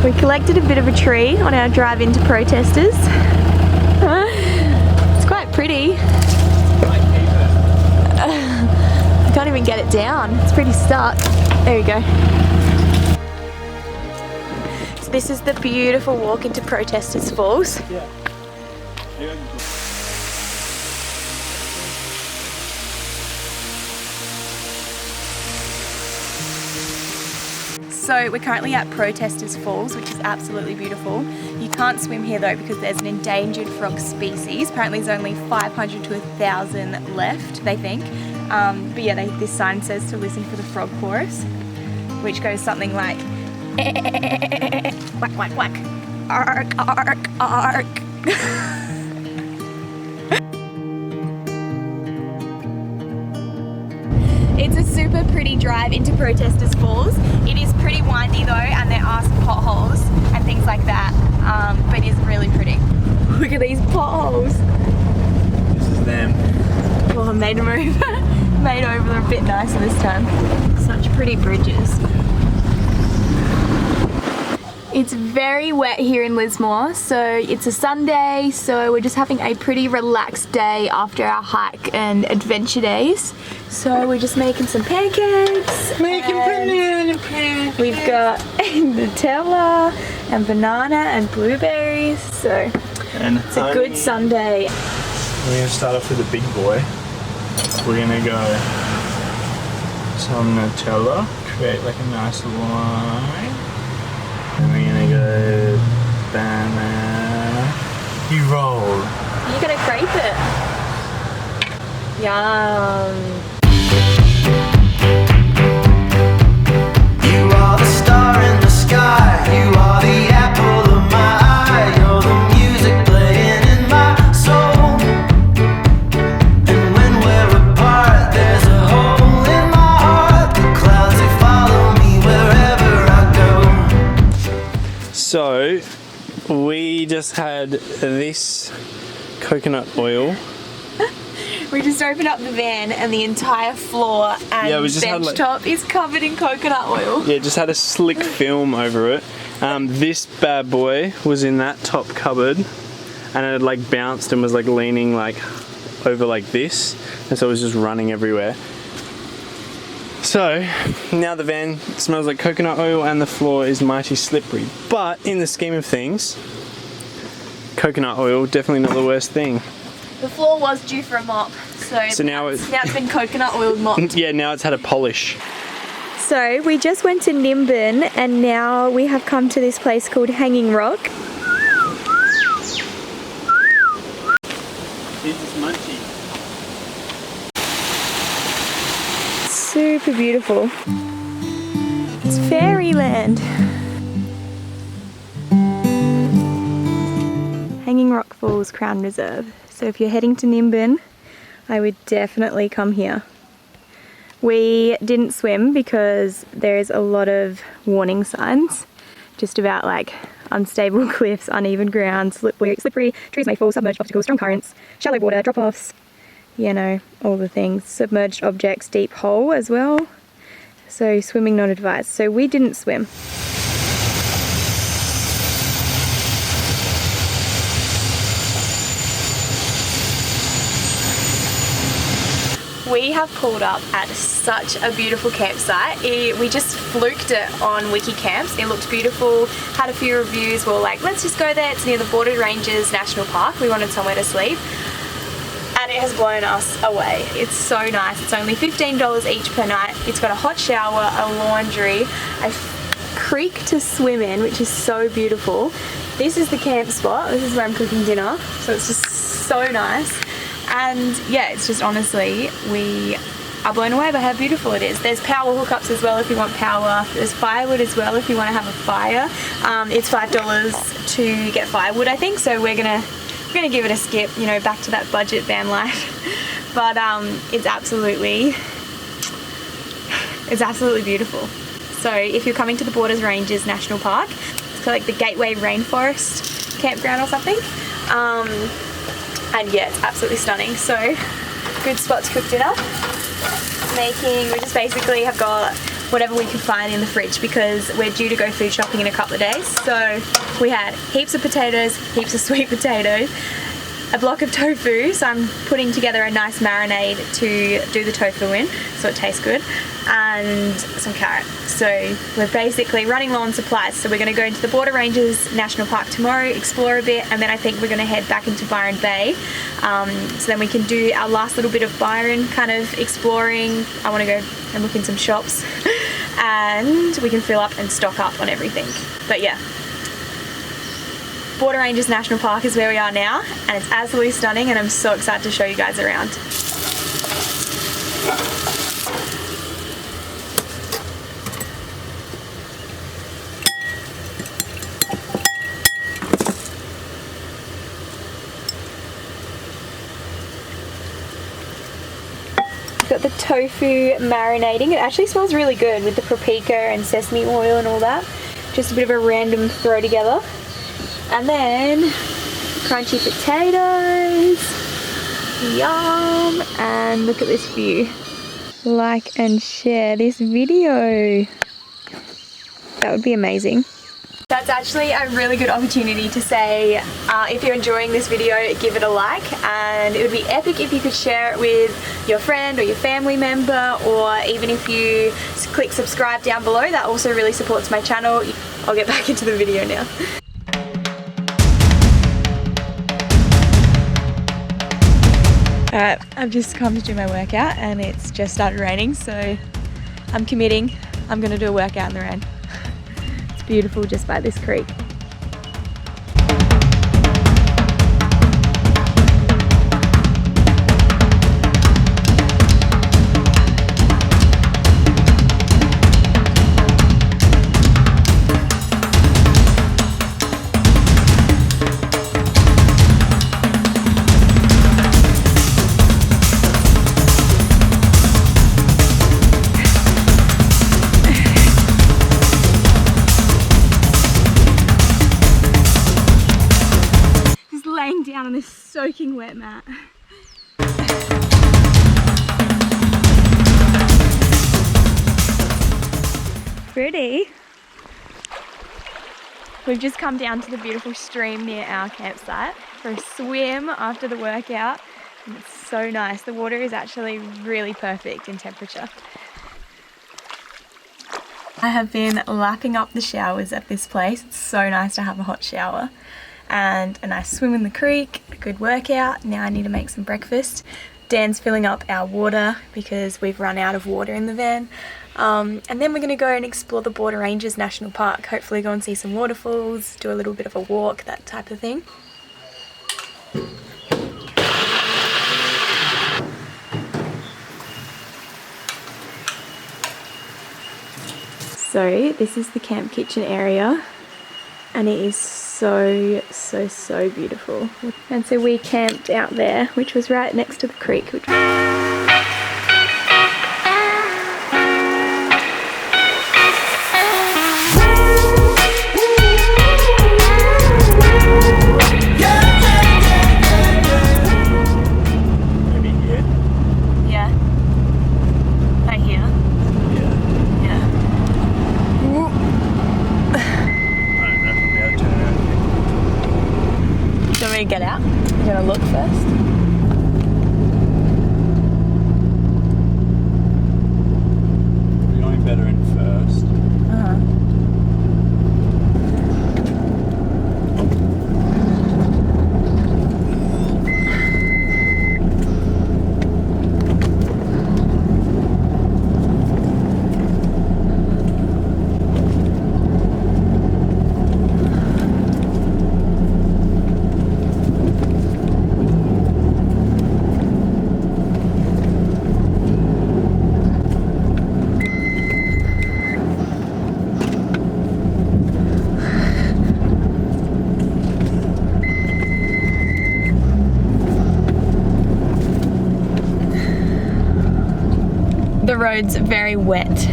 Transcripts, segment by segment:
We collected a bit of a tree on our drive into Protesters. It's quite pretty. I can't even get it down. It's pretty stuck. There we go. So this is the beautiful walk into Protesters Falls. Yeah. So we're currently at Protesters Falls, which is absolutely beautiful. You can't swim here though because there's an endangered frog species. Apparently there's only 500 to 1,000 left, they think. But yeah, this sign says to listen for the frog chorus, which goes something like whack, whack, whack, ark, ark, ark. It's a super pretty drive into Protesters Falls. It is pretty windy though, and there are some potholes and things like that, but it is really pretty. Look at these potholes. This is them. Oh, I made them over. Made over a bit nicer this time. Such pretty bridges. It's very wet here in Lismore, so it's a Sunday, so we're just having a pretty relaxed day after our hike and adventure days. So we're just making some pancakes. Making banana pancakes. We've got Nutella and banana and blueberries, so it's a good Sunday. We're going to start off with a big boy. We're going to go some Nutella, create like a nice line. And we're going to go banana. You roll. You gotta scrape it. Yum. You are the star in the sky. You are the apple of my eye. You're the music playing in my soul. And when we're apart, there's a hole in my heart. The clouds, they follow me wherever I go. So, we just had this coconut oil. We just opened up the van and the entire floor and bench top is covered in coconut oil. Yeah, just had a slick film over it. This bad boy was in that top cupboard and it had like bounced and was like leaning like over like this, and so it was just running everywhere. So now the van smells like coconut oil and the floor is mighty slippery, but in the scheme of things, coconut oil definitely not the worst thing. The floor was due for a mop, so now it's been coconut oil mopped. Yeah, now it's had a polish. So we just went to Nimbin and now we have come to this place called Hanging Rock. It's munchy. Super beautiful. It's fairyland. Hanging Rock Falls Crown Reserve. So if you're heading to Nimbin, I would definitely come here. We didn't swim because there's a lot of warning signs just about like unstable cliffs, uneven ground, slippery, trees may fall, submerged obstacles, strong currents, shallow water, drop-offs, you know, all the things. Submerged objects, deep hole as well. So swimming not advised. So we didn't swim. We have pulled up at such a beautiful campsite. We just fluked it on Wikicamps. It looked beautiful, had a few reviews. We were like, let's just go there. It's near the Border Ranges National Park. We wanted somewhere to sleep. And it has blown us away. It's so nice. It's only $15 each per night. It's got a hot shower, a laundry, a creek to swim in, which is so beautiful. This is the camp spot. This is where I'm cooking dinner. So it's just so nice. And yeah, it's just honestly, we are blown away by how beautiful it is. There's power hookups as well if you want power. There's firewood as well if you want to have a fire. It's $5 to get firewood, I think. So we're gonna give it a skip, you know, back to that budget van life. But it's absolutely beautiful. So if you're coming to the Borders Ranges National Park, it's called like the Gateway Rainforest Campground or something. And yeah, it's absolutely stunning. So good spot to cook dinner. We just basically have got whatever we could find in the fridge because we're due to go food shopping in a couple of days. So we had heaps of potatoes, heaps of sweet potatoes, a block of tofu, so I'm putting together a nice marinade to do the tofu in so it tastes good, and some carrot. So we're basically running low on supplies, so we're going to go into the Border Ranges National Park tomorrow, explore a bit, and then I think we're going to head back into Byron Bay, so then we can do our last little bit of Byron kind of exploring. I want to go and look in some shops and we can fill up and stock up on everything. But yeah, Border Ranges National Park is where we are now, and it's absolutely stunning, and I'm so excited to show you guys around. Got the tofu marinating. It actually smells really good with the paprika and sesame oil and all that. Just a bit of a random throw together. And then crunchy potatoes. Yum. And look at this view. Like and share this video. That would be amazing. That's actually a really good opportunity to say if you're enjoying this video, give it a like, and it would be epic if you could share it with your friend or your family member, or even if you click subscribe down below. That also really supports my channel. I'll get back into the video now. Alright, I've just come to do my workout and it's just started raining, so I'm committing. I'm going to do a workout in the rain. Beautiful just by this creek. Down on this soaking wet mat. Pretty. We've just come down to the beautiful stream near our campsite for a swim after the workout, and it's so nice. The water is actually really perfect in temperature. I have been lapping up the showers at this place. It's so nice to have a hot shower and a nice swim in the creek, a good workout. Now I need to make some breakfast. Dan's filling up our water because we've run out of water in the van. And then we're going to go and explore the Border Ranges National Park. Hopefully go and see some waterfalls, do a little bit of a walk, that type of thing. So this is the camp kitchen area, and it is so beautiful. And so we camped out there, which was right next to the creek. Get out. I'm gonna look first. We're going better in first. The road's very wet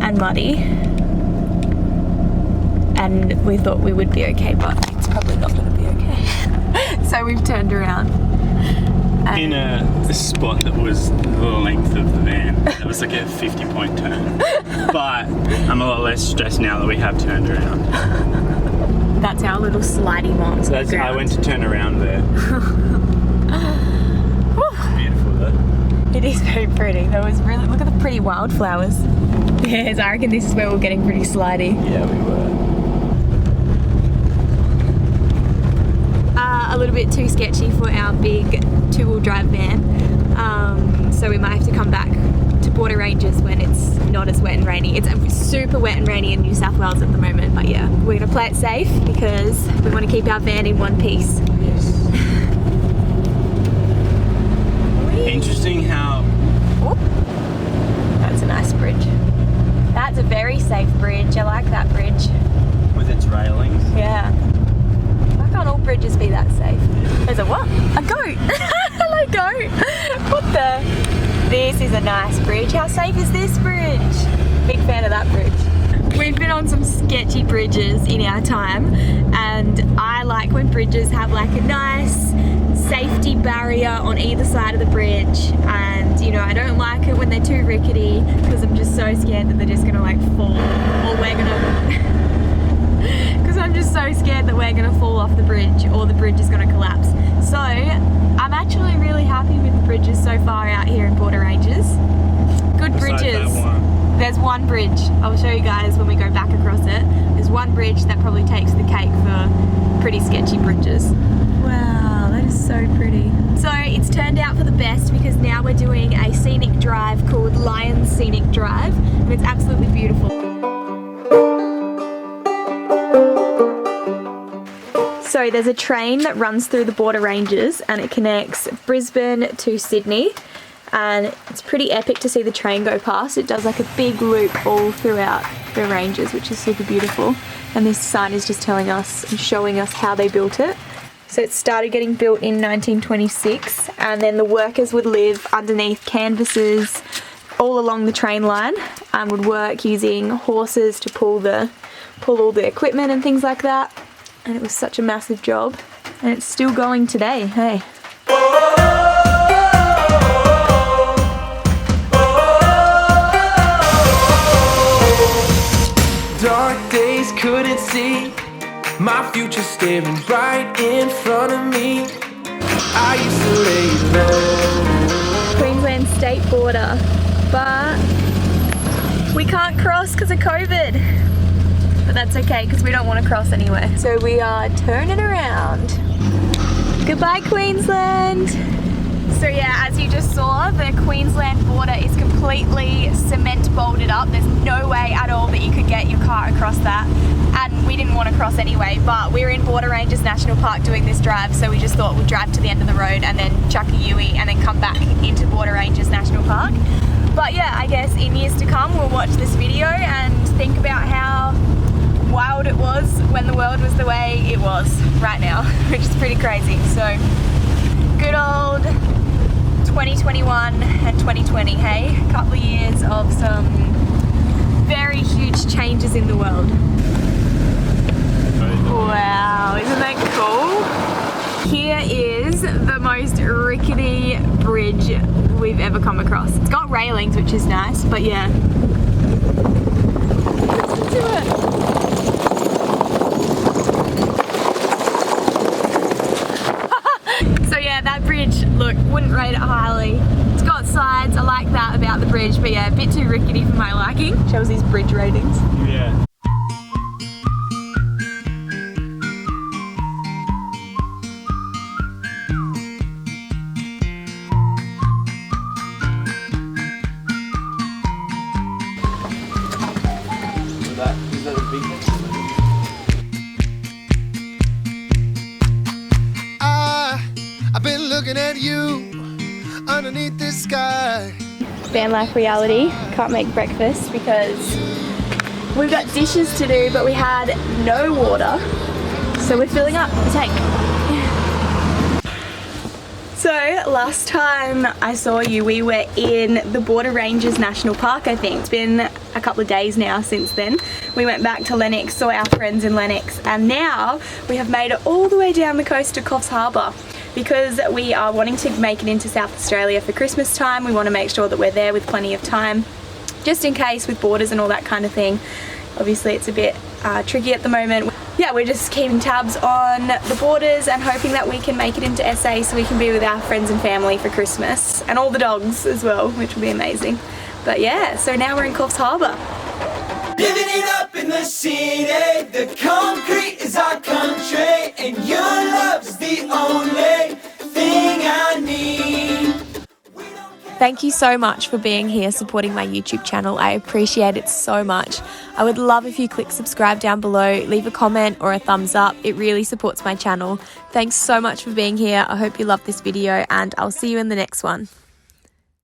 and muddy, and we thought we would be okay, but it's probably not going to be okay. So we've turned around. in a spot that was the length of the van. That was like a 50-point turn. But I'm a lot less stressed now that we have turned around. That's our little slidey marks. So I went to turn around there. Beautiful though. It is very pretty. That was really, look at the pretty wildflowers. Yes, I reckon this is where we're getting pretty slidey. Yeah, we were. A little bit too sketchy for our big two-wheel drive van. So we might have to come back to Border Ranges when it's not as wet and rainy. It's super wet and rainy in New South Wales at the moment, but yeah, we're gonna play it safe because we want to keep our van in one piece. Yes. Interesting how... Oh, that's a nice bridge. That's a very safe bridge. I like that bridge. With its railings. Yeah. Why can't all bridges be that safe? There's a what? A goat! Hello, goat! What the? This is a nice bridge. How safe is this bridge? Big fan of that bridge. We've been on some sketchy bridges in our time, and I like when bridges have like a nice safety barrier on either side of the bridge, and you know, I don't like it when they're too rickety because I'm just so scared that they're just gonna like fall, or we're gonna because I'm just so scared that we're gonna fall off the bridge or the bridge is gonna collapse. So I'm actually really happy with the bridges so far out here in Border Ranges. Good bridges. There's one bridge, I'll show you guys when we go back across it. There's one bridge that probably takes the cake for pretty sketchy bridges. Wow, that is so pretty. So it's turned out for the best because now we're doing a scenic drive called Lions Scenic Drive, and it's absolutely beautiful. So there's a train that runs through the Border Ranges and it connects Brisbane to Sydney, and it's pretty epic to see the train go past. It does like a big loop all throughout the ranges, which is super beautiful. And this sign is just telling us and showing us how they built it. So it started getting built in 1926, and then the workers would live underneath canvases all along the train line and would work using horses to pull all the equipment and things like that. And it was such a massive job, and it's still going today, hey. Dark days couldn't see my future staring right in front of me. I used to lay low. Queensland state border, but we can't cross because of COVID. But that's okay because we don't want to cross anywhere. So we are turning around. Goodbye, Queensland. So yeah, as you just saw, the Queensland border is completely cement bolted up. There's no way at all that you could get your car across that. And we didn't want to cross anyway, but we're in Border Ranges National Park doing this drive, so we just thought we'd drive to the end of the road and then chuck a Yui and then come back into Border Ranges National Park. But yeah, I guess in years to come, we'll watch this video and think about how wild it was when the world was the way it was right now, which is pretty crazy. So good old 2021 and 2020, hey? A couple of years of some very huge changes in the world. Wow, isn't that cool? Here is the most rickety bridge we've ever come across. It's got railings, which is nice, but yeah. Listen to it. So yeah, that bridge, look, wouldn't rate it highly. It's got sides, I like that about the bridge, but yeah, a bit too rickety for my liking. Shows these bridge ratings. Yeah. Is that a big one? I've been looking at you underneath this sky. Van life reality, can't make breakfast because we've got dishes to do, but we had no water, so we're filling up the tank. So last time I saw you, we were in the Border Ranges National Park, I think. It's been a couple of days now since then. We went back to Lennox, saw our friends in Lennox, and now we have made it all the way down the coast to Coffs Harbour. because we are wanting to make it into South Australia for Christmas time. We want to make sure that we're there with plenty of time, just in case with borders and all that kind of thing. Obviously it's a bit tricky at the moment. Yeah, we're just keeping tabs on the borders and hoping that we can make it into SA so we can be with our friends and family for Christmas, and all the dogs as well, which will be amazing. But yeah, so now we're in Coffs Harbour. Living it up in the city, the concrete is our country, and your love's the only thing I need. Thank you so much for being here supporting my YouTube channel. I appreciate it so much. I would love if you click subscribe down below, leave a comment or a thumbs up. It really supports my channel. Thanks so much for being here. I hope you loved this video, and I'll see you in the next one.